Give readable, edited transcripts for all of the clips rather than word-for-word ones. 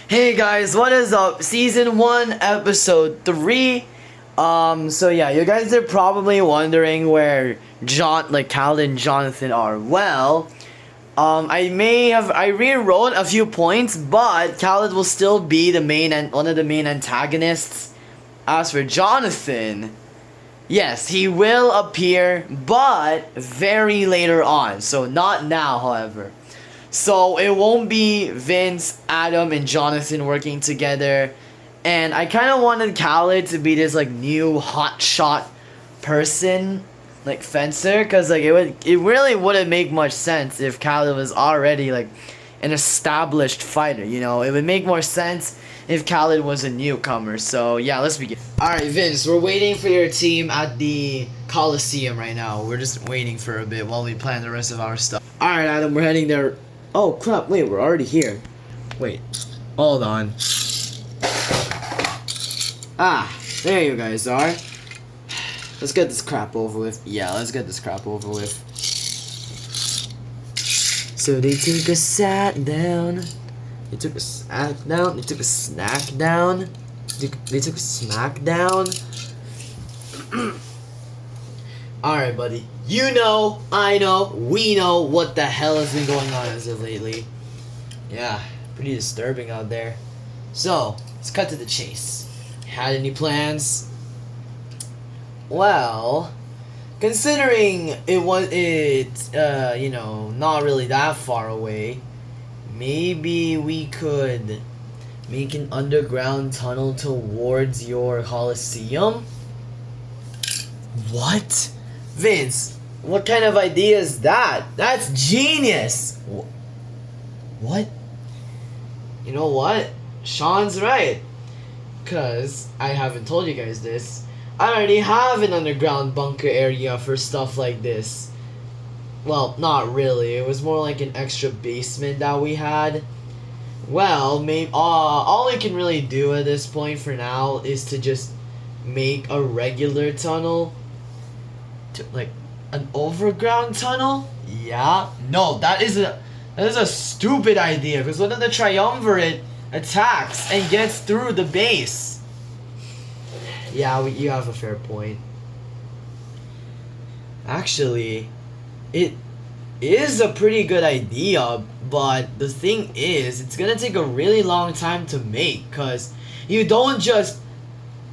Hey guys, what is up? Season 1, episode 3. So yeah, you guys are probably wondering where Cal and Jonathan are. Well, I rewrote a few points, but Khaled will still be one of the main antagonists. As for Jonathan, yes, he will appear, but very later on. So not now, however. So it won't be Vince, Adam, and Jonathan working together. And I kind of wanted Khaled to be this like new hotshot person, like fencer, because like it really wouldn't make much sense if Khaled was already like an established fighter. You know, it would make more sense if Khaled was a newcomer. So yeah, let's begin. All right, Vince, we're waiting for your team at the Coliseum right now. We're just waiting for a bit while we plan the rest of our stuff. All right, Adam, we're heading there. Oh crap, wait, we're already here. Wait, hold on. Ah, there you guys are. Let's get this crap over with. Yeah, let's get this crap over with. So they took a sat down. They took a snack down. They took a snack down. They took a smack down. Alright, buddy. You know, I know, we know what the hell has been going on as of lately. Yeah, pretty disturbing out there. So, let's cut to the chase. Had any plans? Well, considering not really that far away, maybe we could make an underground tunnel towards your Coliseum? What? Vince, what kind of idea is that? That's genius! What? You know what? Sean's right. Because I haven't told you guys this. I already have an underground bunker area for stuff like this. Well, not really. It was more like an extra basement that we had. Well, maybe all I can really do at this point for now is to just make a regular tunnel. Like an overground tunnel? Yeah. No, that is a stupid idea, because what if the triumvirate attacks and gets through the base? Yeah, you have a fair point. Actually, it is a pretty good idea, but the thing is, it's gonna take a really long time to make, because you don't just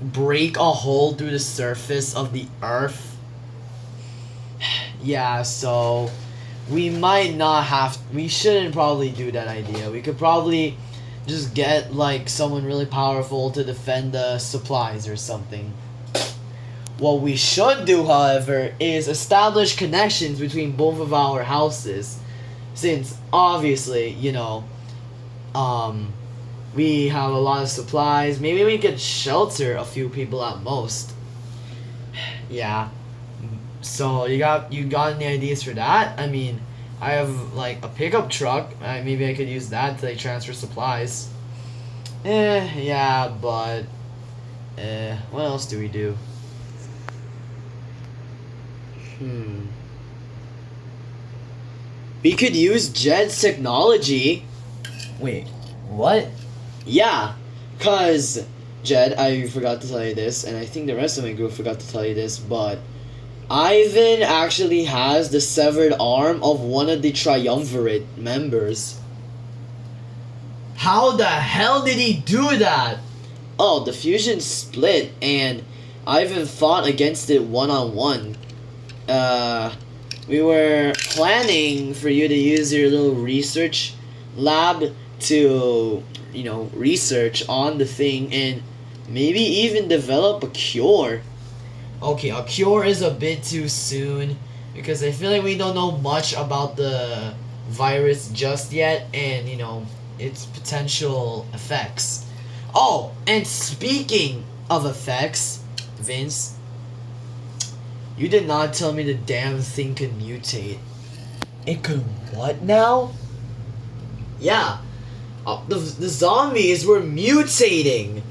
break a hole through the surface of the earth. Yeah, so we shouldn't probably do that idea. We could probably just get like someone really powerful to defend the supplies or something. What we should do, however, is establish connections between both of our houses, since obviously, we have a lot of supplies. Maybe we could shelter a few people at most. Yeah. So you got any ideas for that? I mean, I have like a pickup truck. Maybe I could use that to like transfer supplies. Yeah, but what else do we do? We could use Jed's technology. Wait, what? Yeah, cause Jed, I forgot to tell you this, and I think the rest of my group forgot to tell you this, but Ivan actually has the severed arm of one of the triumvirate members. How the hell did he do that? Oh, the fusion split and Ivan fought against it one-on-one. We were planning for you to use your little research lab to, research on the thing and maybe even develop a cure. Okay, a cure is a bit too soon, because I feel like we don't know much about the virus just yet, and its potential effects. Oh, and speaking of effects, Vince, you did not tell me the damn thing could mutate. It could what now? Yeah, the zombies were mutating.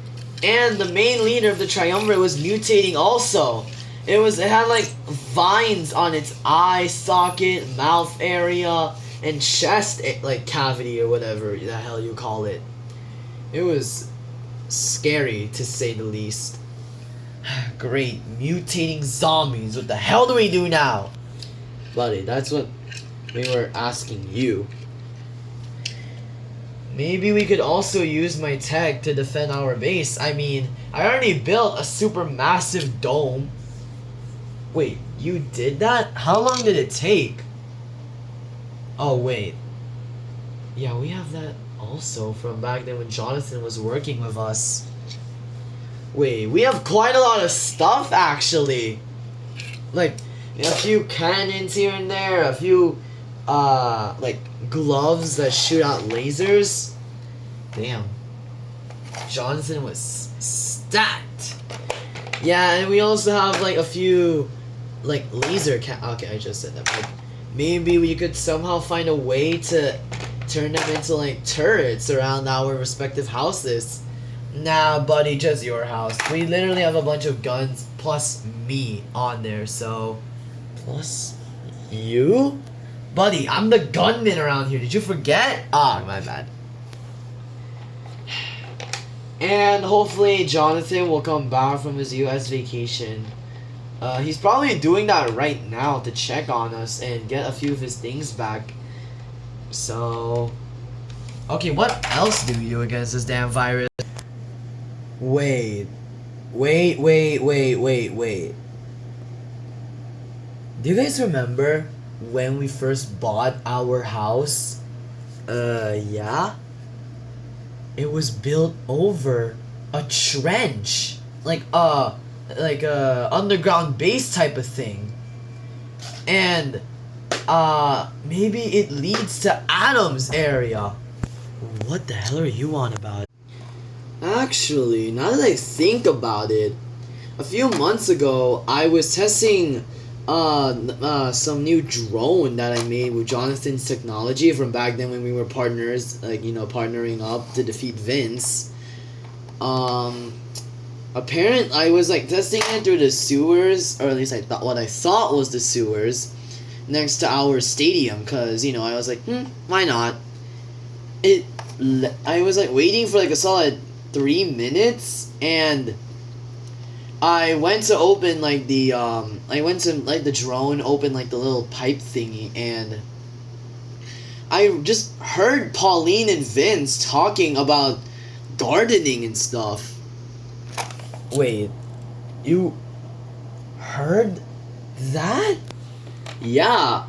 And the main leader of the triumvirate was mutating also. It had like vines on its eye socket, mouth area, and chest like cavity or whatever the hell you call it. It was scary, to say the least. Great, mutating zombies. What the hell do we do now? Buddy, that's what we were asking you. Maybe we could also use my tech to defend our base. I mean, I already built a super massive dome. Wait, you did that? How long did it take? Oh, wait. Yeah, we have that also from back then when Jonathan was working with us. Wait, we have quite a lot of stuff, actually. Like, a few cannons here and there, a few, like, gloves that shoot out lasers. Damn. Jonathan was stacked. Yeah, and we also have, like, a few, like, laser okay, I just said that. Like, maybe we could somehow find a way to turn them into, like, turrets around our respective houses. Nah, buddy, just your house. We literally have a bunch of guns plus me on there, so... Plus you? Buddy, I'm the gunman around here. Did you forget? Ah, my bad. And hopefully Jonathan will come back from his US vacation. He's probably doing that right now to check on us and get a few of his things back. So... Okay, what else do we do against this damn virus? Wait. Do you guys remember when we first bought our house? Yeah? It was built over a trench. Like a underground base type of thing. And, maybe it leads to Adam's area. What the hell are you on about? Actually, now that I think about it, a few months ago, I was testing some new drone that I made with Jonathan's technology from back then when we were partners, like, you know, partnering up to defeat Vince. Apparently, I was, like, testing it through the sewers, or at least I thought what I thought was the sewers, next to our stadium, because, you know, I was like, why not? I was, like, waiting for, like, a solid 3 minutes, and I went to open, like, the drone open, like, the little pipe thingy, and I just heard Pauline and Vince talking about gardening and stuff. Wait, you heard that? Yeah,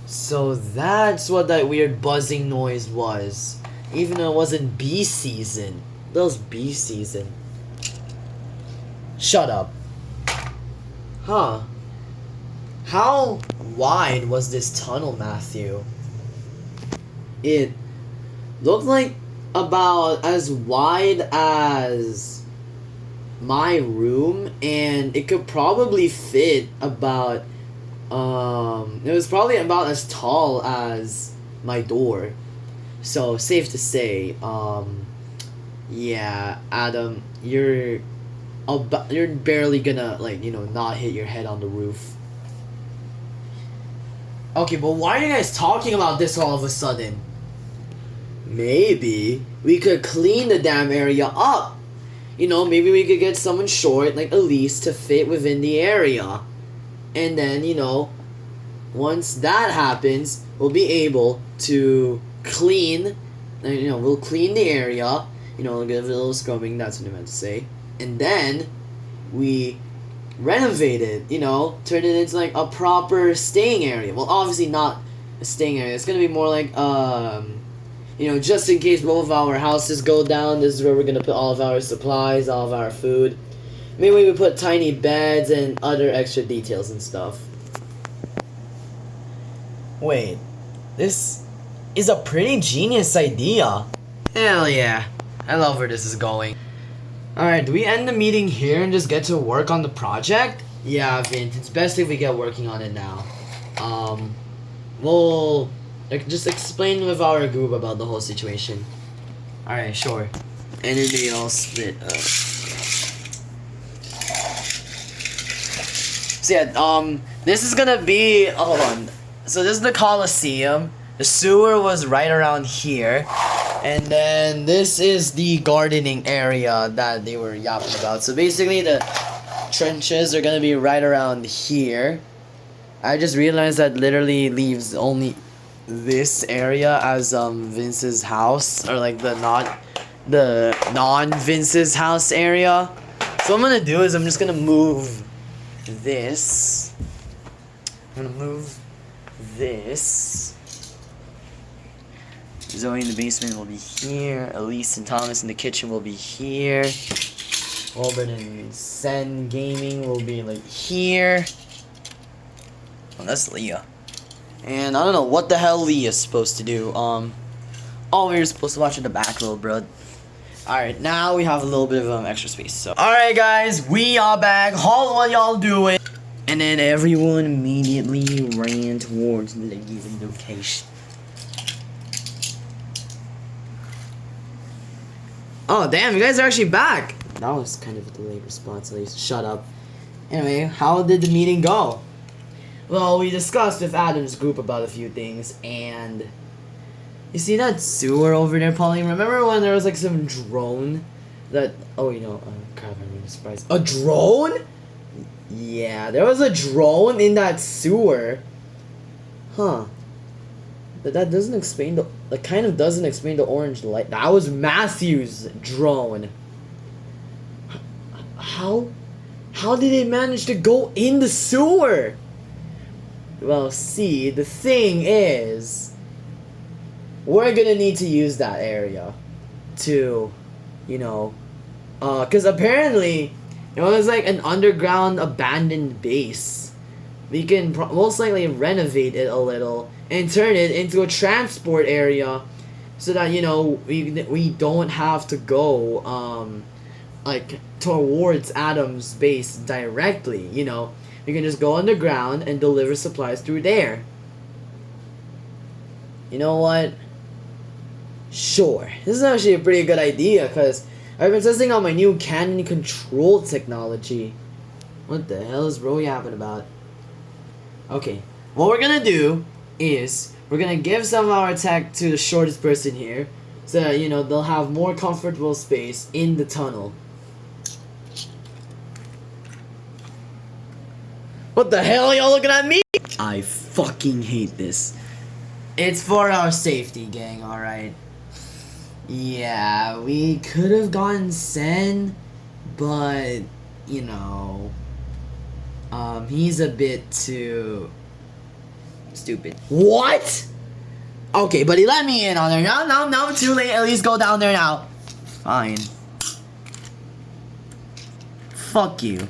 so that's what that weird buzzing noise was. Even though it wasn't bee season. That was bee season. Shut up. Huh. How wide was this tunnel, Matthew? It looked like about as wide as my room, and it could probably fit about, it was probably about as tall as my door. So, safe to say, yeah, Adam, you're barely gonna, like, you know, not hit your head on the roof. Okay, but why are you guys talking about this all of a sudden? Maybe we could clean the damn area up. You know, maybe we could get someone short, like Elise, to fit within the area. And then, you know, once that happens, we'll be able to clean, you know, we'll clean the area, you know, give it a little scrubbing, that's what I meant to say. And then we renovate it, you know, turn it into, like, a proper staying area. Well, obviously not a staying area. It's gonna be more like, you know, just in case both of our houses go down, this is where we're gonna put all of our supplies, all of our food. Maybe we put tiny beds and other extra details and stuff. Wait, this is a pretty genius idea. Hell yeah. I love where this is going. Alright, do we end the meeting here and just get to work on the project? Yeah, Vint, it's best if we get working on it now. We'll just explain with our group about the whole situation. Alright, sure. Enemy all split up. So yeah, this is gonna be, hold on. So this is the Coliseum. The sewer was right around here. And then this is the gardening area that they were yapping about. So basically the trenches are gonna be right around here. I just realized that literally leaves only this area as Vince's house, or like the non Vince's house area. So what I'm gonna do is I'm just gonna move this. I'm gonna move this. Zoe in the basement will be here. Elise and Thomas in the kitchen will be here. Albert and Sen Gaming will be like here. Oh, that's Leah. And I don't know what the hell Leah's supposed to do. Oh, we were supposed to watch in the back, little bro. Alright, now we have a little bit of extra space. So, alright, guys, we are back. How what y'all doing? And then everyone immediately ran towards the given location. Oh, damn, you guys are actually back. That was kind of a delayed response, at least. Shut up. Anyway, how did the meeting go? Well, we discussed with Adam's group about a few things, and you see that sewer over there, Pauline? Remember when there was like some drone that, oh, you know, crap, I'm really surprised. A drone? Yeah, there was a drone in that sewer. Huh. But that doesn't explain that kind of doesn't explain the orange light. That was Matthew's drone. How did it manage to go in the sewer? Well, see, the thing is, we're gonna need to use that area to, you know, cause apparently it was like an underground abandoned base. We can most likely renovate it a little and turn it into a transport area, so that, you know, we don't have to go like towards Adam's base directly. You know, we can just go underground and deliver supplies through there. You know what? Sure, this is actually a pretty good idea, because I've been testing out my new cannon control technology. What the hell is Bro yapping about? Okay, what we're gonna do is we're gonna give some of our tech to the shortest person here, so that, you know, they'll have more comfortable space in the tunnel. What the hell are y'all looking at me? I fucking hate this. It's for our safety, gang, alright? Yeah, we could have gotten Sen, but, you know, he's a bit too stupid. What? Okay, but he let me in on there. No, too late. At least go down there now. Fine. Fuck you.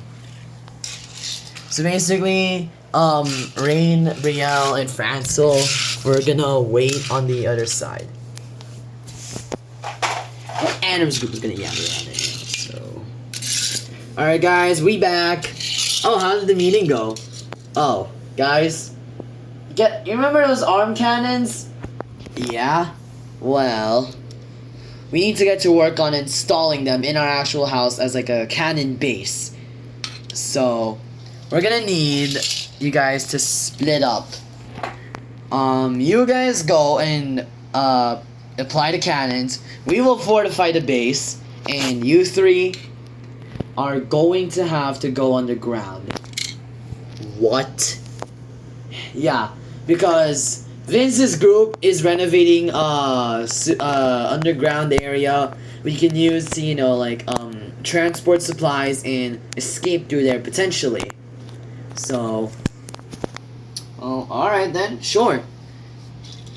So basically, Rain, Brielle, and Francel, we're gonna wait on the other side. Adam's group is gonna yap around it, so. Alright, guys, we back. Oh, how did the meeting go? Oh, guys, you remember those arm cannons? Yeah? Well, we need to get to work on installing them in our actual house as like a cannon base. So, we're gonna need you guys to split up. You guys go and apply the cannons. We will fortify the base, and you three are going to have to go underground. What? Yeah, because Vince's group is renovating underground area. We can use, you know, like transport supplies and escape through there potentially. So, oh, alright then, sure.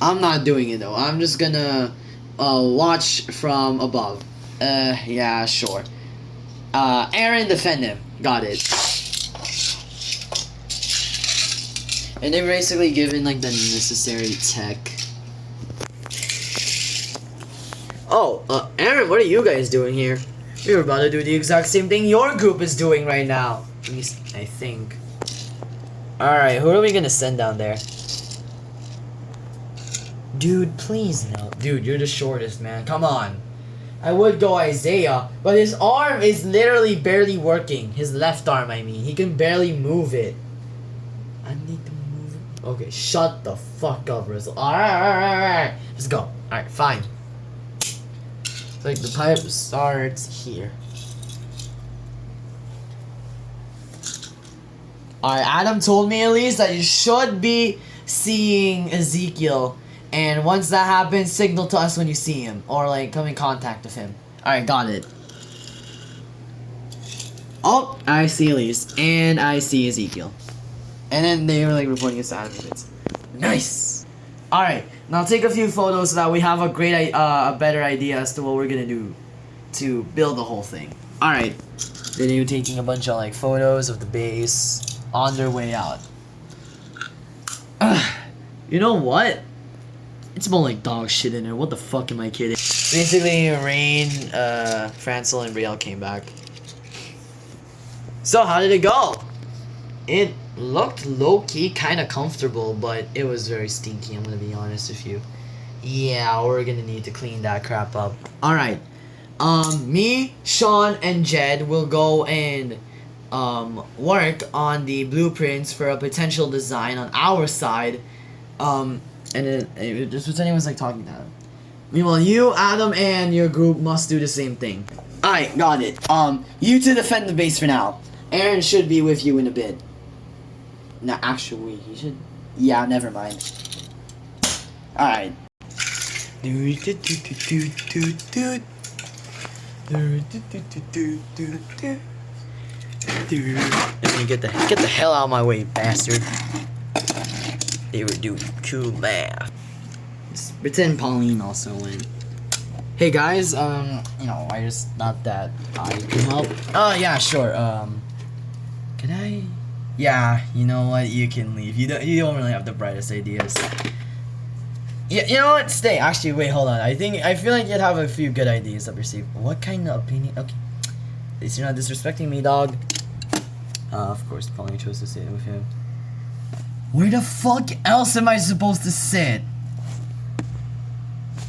I'm not doing it though. I'm just gonna watch from above. Yeah, sure. Aaron, defend him. Got it. And they're basically given like the necessary tech. Oh, Aaron, what are you guys doing here? We were about to do the exact same thing your group is doing right now. At least, I think. Alright, who are we gonna send down there? Dude, please no. Dude, you're the shortest, man. Come on. I would go Isaiah, but his arm is literally barely working. His left arm, I mean. He can barely move it. I need to move it. Okay, shut the fuck up, Rizzle. Alright. Let's go. Alright, fine. Like the pipe starts here. Alright, Adam told me at least that you should be seeing Ezekiel. And once that happens, signal to us when you see him. Or like come in contact with him. Alright, got it. Oh, I see Elise. And I see Ezekiel. And then they were like reporting us to Adam. Nice! Alright, now take a few photos so that we have a better idea as to what we're gonna do to build the whole thing. Alright, then you're taking a bunch of like photos of the base on their way out. You know what? It smells like dog shit in there. What the fuck am I kidding? Basically, Rain, Francel, and Brielle came back. So, how did it go? It looked low-key kind of comfortable, but it was very stinky, I'm gonna be honest with you. Yeah, we're gonna need to clean that crap up. Alright. Me, Sean, and Jed will go and work on the blueprints for a potential design on our side. And then just pretending I was like talking to Adam. Meanwhile, you, Adam, and your group must do the same thing. Alright, got it. You two defend the base for now. Aaron should be with you in a bit. No, actually, he should. Yeah, never mind. Alright. Let me get the hell out of my way, bastard. They were doing cool math. Just pretend Pauline also went. Hey guys, you know, I just thought that I could help. Oh yeah, sure. Can I? Yeah, you know what? You can leave. You don't really have the brightest ideas. Yeah, you know what? Stay. Actually, wait, hold on. I feel like you'd have a few good ideas up your sleeve. What kind of opinion? Okay, at least you're not disrespecting me, dog. Of course, Pauline chose to sit with him. Where the fuck else am I supposed to sit?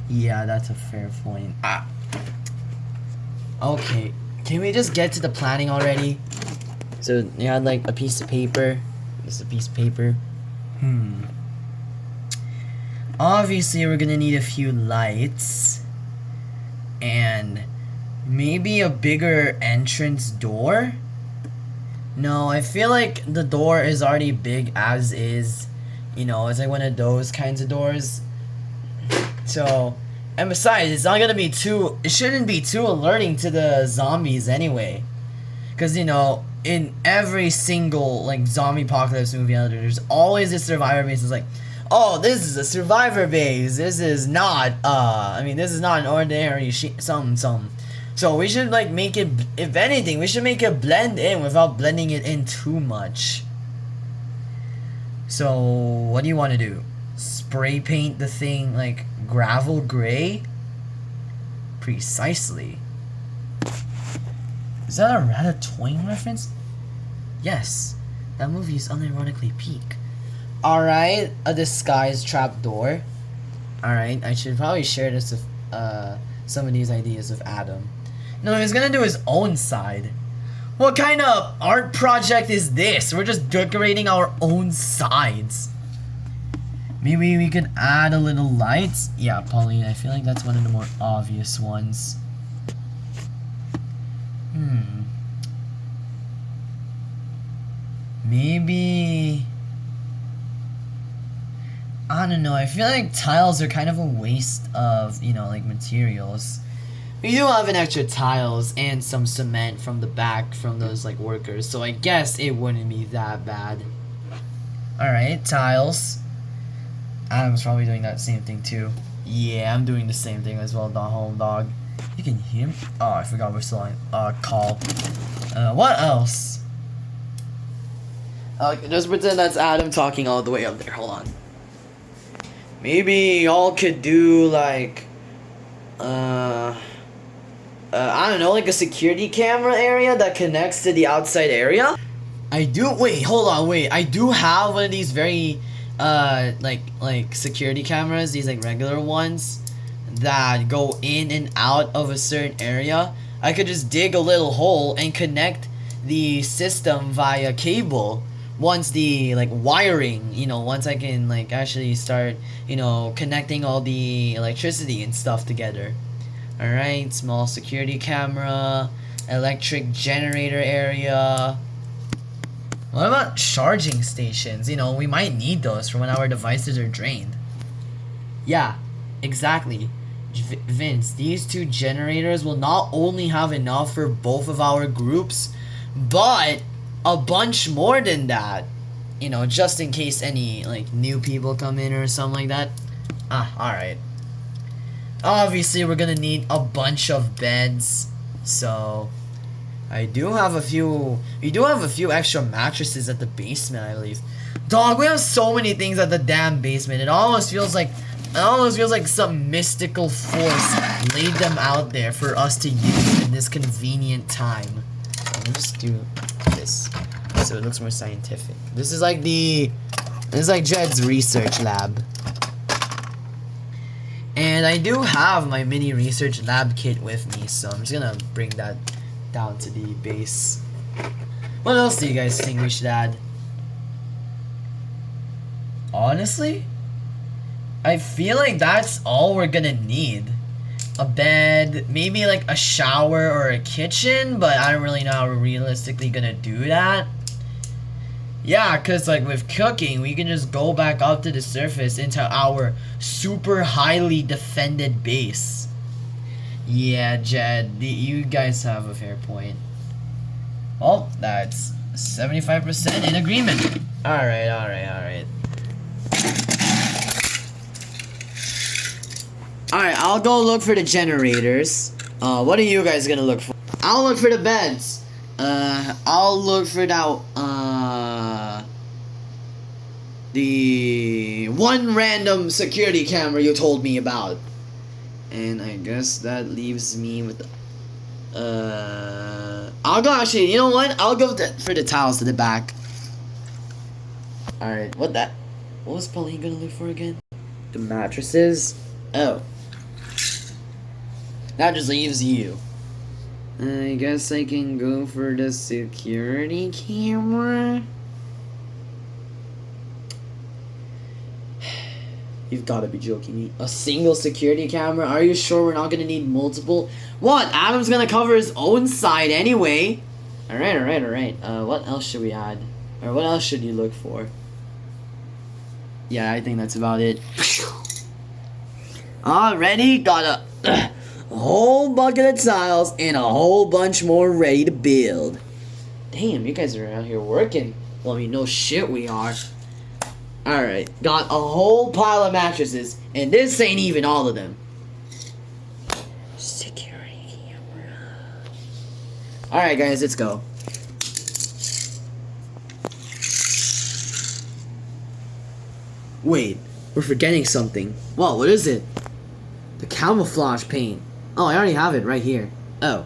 Yeah, that's a fair point. Okay, can we just get to the planning already? So you had like a piece of paper. Just a piece of paper. Obviously, we're gonna need a few lights. And maybe a bigger entrance door? No, I feel like the door is already big as is. You know, it's like one of those kinds of doors. So, and besides, it's not gonna be too, it shouldn't be too alerting to the zombies anyway. Because, you know, in every single, like, zombie apocalypse movie out there, there's always a survivor base that's like, oh, this is a survivor base. This is not, this is not an ordinary something. So we should like make it, if anything, we should make it blend in without blending it in too much. So what do you want to do? Spray paint the thing like gravel gray? Precisely. Is that a Ratatouille reference? Yes. That movie is unironically peak. Alright, a disguise trapdoor. Alright, I should probably share this with some of these ideas with Adam. No, he's gonna do his own side. What kind of art project is this? We're just decorating our own sides. Maybe we could add a little lights? Yeah, Pauline, I feel like that's one of the more obvious ones. Maybe... I don't know, I feel like tiles are kind of a waste of, you know, like materials. We do have an extra tiles and some cement from the back from those like workers, so I guess it wouldn't be that bad. Alright, tiles. Adam's probably doing that same thing too. Yeah, I'm doing the same thing as well, home dog. You can hear me? Oh, I forgot we're still on call. What else? Just pretend that's Adam talking all the way up there. Hold on. Maybe y'all could do like I don't know, like a security camera area that connects to the outside area. I do have one of these very like security cameras, these like regular ones that go in and out of a certain area. I could just dig a little hole and connect the system via cable once the like wiring, you know, once I can like actually start, you know, connecting all the electricity and stuff together. Alright, small security camera, electric generator area. What about charging stations? You know, we might need those for when our devices are drained. Yeah, exactly. Vince, these two generators will not only have enough for both of our groups, but a bunch more than that. You know, just in case any, like, new people come in or something like that. Alright. Obviously, we're gonna need a bunch of beds, so... we do have a few extra mattresses at the basement, I believe. Dog, we have so many things at the damn basement. It almost feels like some mystical force laid them out there for us to use in this convenient time. Let me just do this so it looks more scientific. This is like Jed's research lab. And I do have my mini research lab kit with me, so I'm just gonna bring that down to the base. What else do you guys think we should add? Honestly, I feel like that's all we're gonna need. A bed, maybe like a shower or a kitchen, but I don't really know how we're realistically gonna do that. Yeah, because like with cooking, we can just go back up to the surface into our super highly defended base. Yeah, Jed, you guys have a fair point. Well, that's 75% in agreement. Alright. Alright, I'll go look for the generators. What are you guys gonna look for? I'll look for the beds. I'll look for that, the one random security camera you told me about. And I guess that leaves me with I'll go, actually, you know what? I'll go for the tiles to the back. Alright, what was Pauline gonna look for again? The mattresses? Oh. That just leaves you. I guess I can go for the security camera. You've got to be joking me. A single security camera? Are you sure we're not going to need multiple? What? Adam's going to cover his own side anyway. Alright. What else should we add? Or what else should you look for? Yeah, I think that's about it. Already got a whole bucket of tiles and a whole bunch more ready to build. Damn, you guys are out here working. Well, I mean, no shit we are. Alright, got a whole pile of mattresses, and this ain't even all of them. Security camera. Alright guys, let's go. Wait, we're forgetting something. Whoa, what is it? The camouflage paint. Oh, I already have it right here. Oh.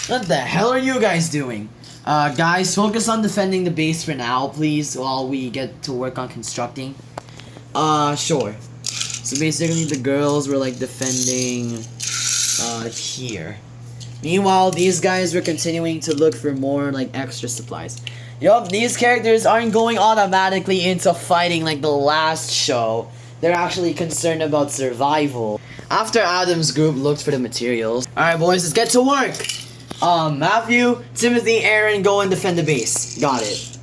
What the hell are you guys doing? Guys, focus on defending the base for now, please, while we get to work on constructing. Sure. So basically, the girls were, like, defending, here. Meanwhile, these guys were continuing to look for more, like, extra supplies. Yup, these characters aren't going automatically into fighting like the last show. They're actually concerned about survival. After Adam's group looked for the materials. Alright, boys, let's get to work! Matthew, Timothy, Aaron, go and defend the base. Got it.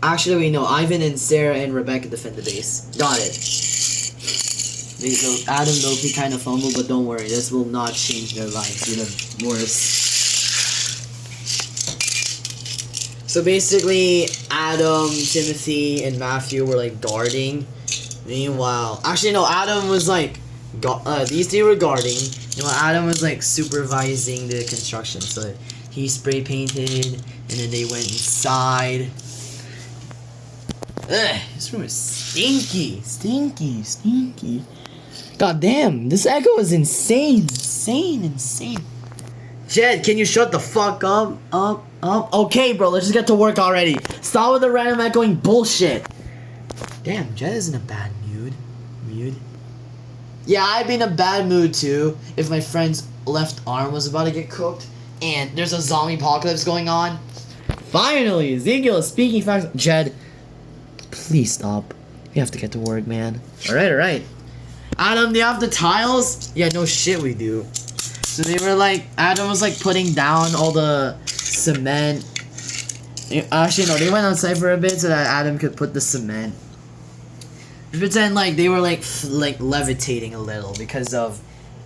Actually, wait, no. Ivan and Sarah and Rebecca defend the base. Got it. So Adam, Loki kind of fumbled, but don't worry. This will not change their lives. Even worse. So basically, Adam, Timothy, and Matthew were like guarding. Meanwhile, actually no, Adam was like, these three were guarding. Meanwhile, Adam was like supervising the construction. So he spray painted, and then they went inside. Ugh, this room is stinky, stinky. God damn, this echo is insane. Jed, can you shut the fuck up? Okay, bro, let's just get to work already. Stop with the random echoing bullshit. Damn, Jed is in a bad mood. Yeah, I'd be in a bad mood too if my friend's left arm was about to get cooked and there's a zombie apocalypse going on. Finally, Ezekiel is speaking facts. Jed, please stop. We have to get to work, man. Alright. Adam, do you have the tiles? Yeah, no shit we do. So they were like, Adam was like putting down all the cement. Actually, no, they went outside for a bit so that Adam could put the cement. Pretend like they were like levitating a little because of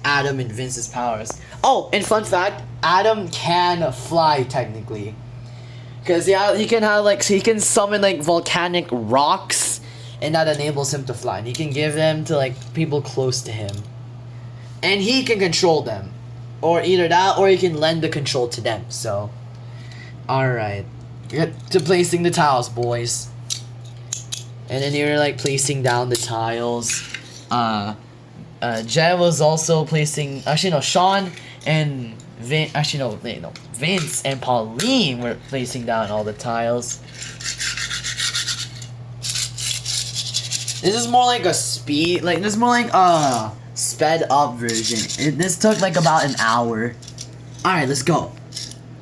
Adam and Vince's powers. Oh, and fun fact, Adam can fly technically. Cause yeah, he can have like, so he can summon like volcanic rocks, and that enables him to fly. And he can give them to like people close to him, and he can control them, or either that, or he can lend the control to them. So, all right, get to placing the tiles, boys. And then you're like placing down the tiles. Jed was also placing. Actually, no, Sean and Vince and Pauline were placing down all the tiles. This is more like a speed, like this is more like a sped up version. This took like about an hour. All right, let's go.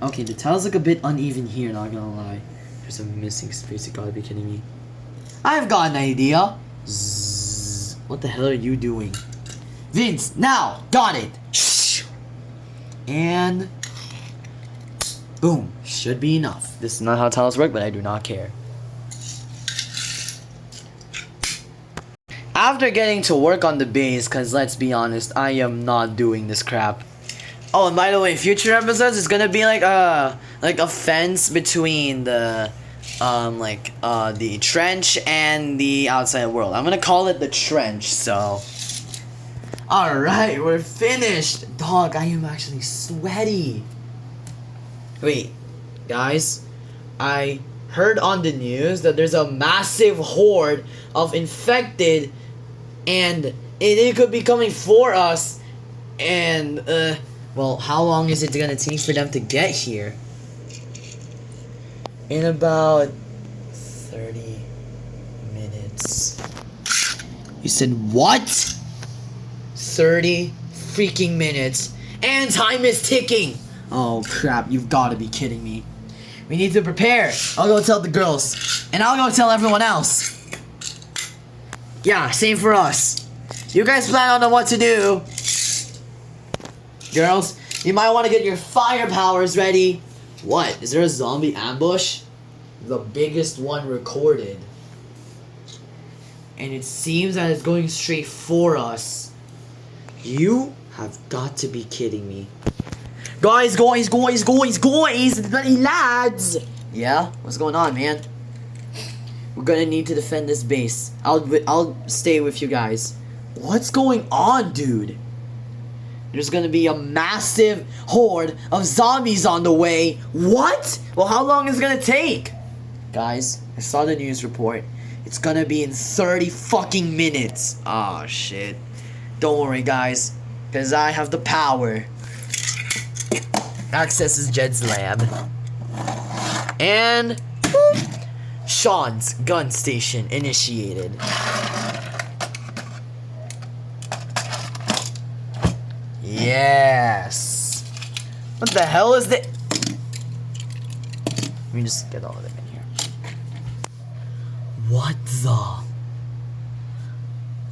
Okay, the tiles look a bit uneven here. Not gonna lie, there's a missing space. You gotta be kidding me. I've got an idea. Zzz. What the hell are you doing? Vince, now! Got it! Shh. And... boom. Should be enough. This is not how tiles work, but I do not care. After getting to work on the base, because let's be honest, I am not doing this crap. Oh, and by the way, future episodes is gonna be like a fence between the... the trench and the outside world. I'm gonna call it the trench, so... Alright, we're finished! Dog, I am actually sweaty. Wait, guys, I heard on the news that there's a massive horde of infected, and it could be coming for us, and, well, how long is it gonna take for them to get here? In about 30 minutes. You said what? 30 freaking minutes. And time is ticking. Oh crap, you've got to be kidding me. We need to prepare. I'll go tell the girls. And I'll go tell everyone else. Yeah, same for us. You guys plan on what to do. Girls, you might want to get your fire powers ready. What? Is there a zombie ambush? The biggest one recorded. And it seems that it's going straight for us. You have got to be kidding me. Guys, bloody lads! Yeah? What's going on, man? We're gonna need to defend this base. I'll stay with you guys. What's going on, dude? There's gonna be a massive horde of zombies on the way. What? Well, how long is it gonna take? Guys, I saw the news report. It's gonna be in 30 fucking minutes. Oh, shit. Don't worry, guys. Because I have the power. Access is Jed's lab. And... boop, Sean's gun station initiated. Yes. What the hell is that? Let me just get all of it in here. What the?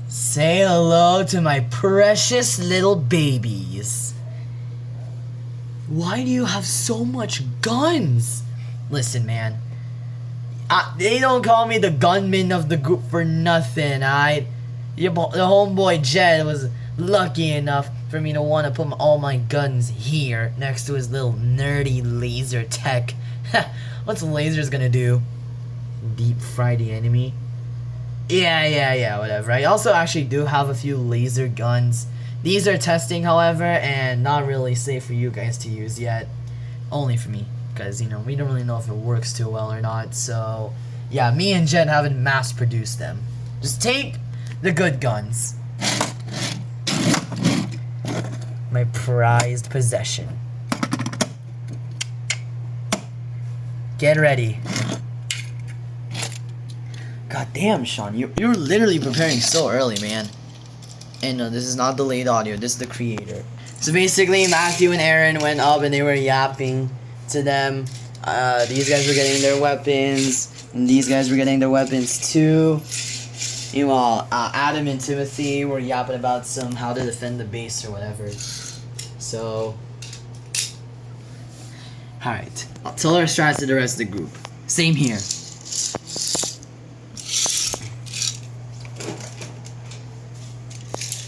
Say hello to my precious little babies. Why do you have so much guns? Listen, man. They don't call me the gunman of the group for nothing, the homeboy Jed was lucky enough for me to want to put all my guns here next to his little nerdy laser tech. What's lasers gonna do? Deep fry the enemy? Yeah, whatever. I also actually do have a few laser guns. These are testing, however, and not really safe for you guys to use yet. Only for me, because, you know, we don't really know if it works too well or not, so... yeah, me and Jen haven't mass-produced them. Just take the good guns. My prized possession. Get ready. God damn, Sean, you're literally preparing so early, man. And no, this is not delayed audio, this is the creator. So basically, Matthew and Aaron went up and they were yapping to them. These guys were getting their weapons, and these guys were getting their weapons too. Meanwhile, Adam and Timothy were yapping about how to defend the base or whatever. So, alright. I'll tell our strats to the rest of the group. Same here.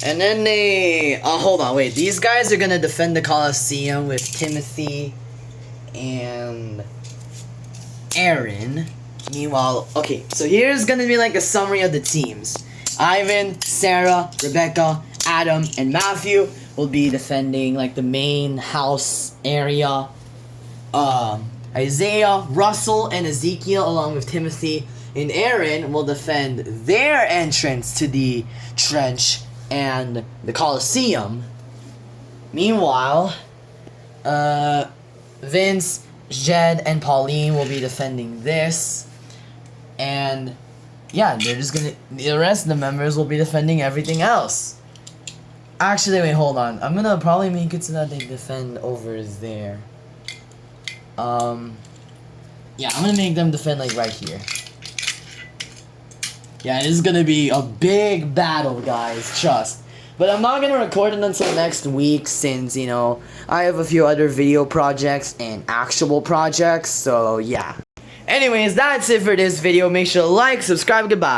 And then they... hold on, wait. These guys are gonna defend the Colosseum with Timothy and Aaron. Meanwhile, okay, so here's gonna be like a summary of the teams. Ivan, Sarah, Rebecca, Adam, and Matthew will be defending like the main house area. Isaiah, Russell, and Ezekiel along with Timothy and Aaron will defend their entrance to the trench and the Colosseum. Meanwhile, Vince, Jed, and Pauline will be defending this. And yeah, they're just gonna... The rest of the members will be defending everything else. Actually, wait, hold on. I'm gonna probably make it so that they defend over there. Yeah, I'm gonna make them defend like right here. Yeah, this is gonna be a big battle, guys, trust. But I'm not gonna record it until next week since, you know, I have a few other video projects and actual projects, so yeah. Anyways, that's it for this video. Make sure to like, subscribe, goodbye.